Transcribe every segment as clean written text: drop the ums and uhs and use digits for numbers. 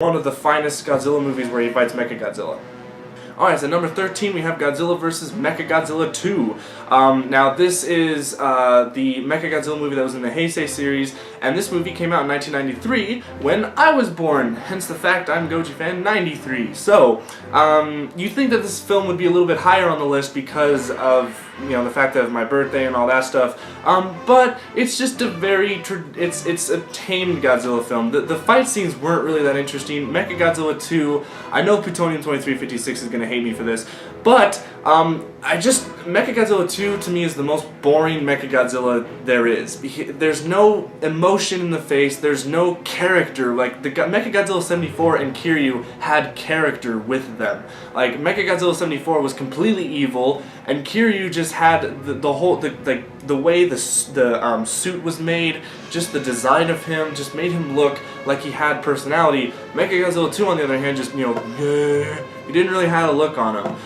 one of the finest Godzilla movies where he fights Mechagodzilla. Alright, so number 13 we have Godzilla vs. Mechagodzilla 2. Now this is the Mechagodzilla movie that was in the Heisei series, and this movie came out in 1993 when I was born, hence the fact I'm GojiFan93. So, you think that this film would be a little bit higher on the list because of, you know, the fact of my birthday and all that stuff, but it's just a very, it's a tamed Godzilla film. The fight scenes weren't really that interesting. Mechagodzilla 2, I know Plutonium-2356 is going to hate me for this, but Mechagodzilla 2 to me is the most boring Mechagodzilla there is. There's no emotion in the face, there's no character. Like, the Mechagodzilla 74 and Kiryu had character with them. Like, Mechagodzilla 74 was completely evil, and Kiryu just had the way the suit was made, just the design of him, just made him look like he had personality. Mechagodzilla 2, on the other hand, just, you know, he didn't really have a look on him.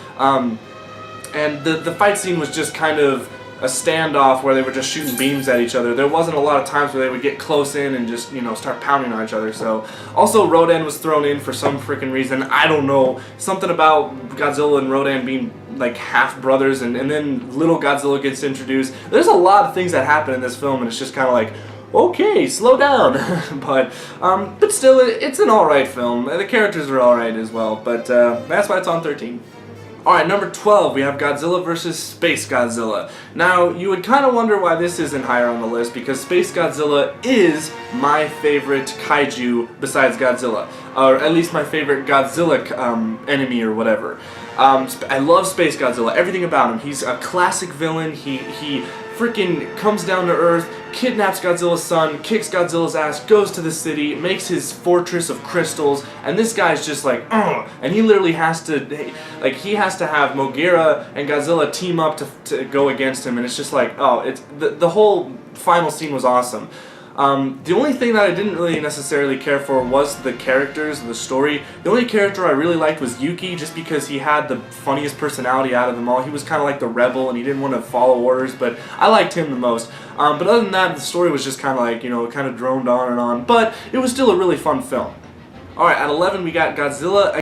And the fight scene was just kind of a standoff where they were just shooting beams at each other. There wasn't a lot of times where they would get close in and just, you know, start pounding on each other. So, also Rodan was thrown in for some freaking reason. I don't know. Something about Godzilla and Rodan being like half brothers, and then little Godzilla gets introduced. There's a lot of things that happen in this film, and it's just kind of like, okay, slow down. but still, it's an alright film. The characters are alright as well, but that's why it's on 13. Alright, number 12, we have Godzilla vs. Space Godzilla. Now, you would kind of wonder why this isn't higher on the list, because Space Godzilla is my favorite kaiju besides Godzilla. Or at least my favorite Godzilla enemy or whatever. I love Space Godzilla, everything about him. He's a classic villain. He freaking comes down to Earth, kidnaps Godzilla's son, kicks Godzilla's ass, goes to the city, makes his fortress of crystals, and this guy's just like, ugh! And he literally has to, like, he has to have Mogira and Godzilla team up to go against him, and it's just like, oh, it's the whole final scene was awesome. The only thing that I didn't really necessarily care for was the characters, the story. The only character I really liked was Yuki, just because he had the funniest personality out of them all. He was kind of like the rebel, and he didn't want to follow orders, but I liked him the most. But other than that, the story was just kind of like, you know, kind of droned on and on, but it was still a really fun film. Alright, at 11 we got Godzilla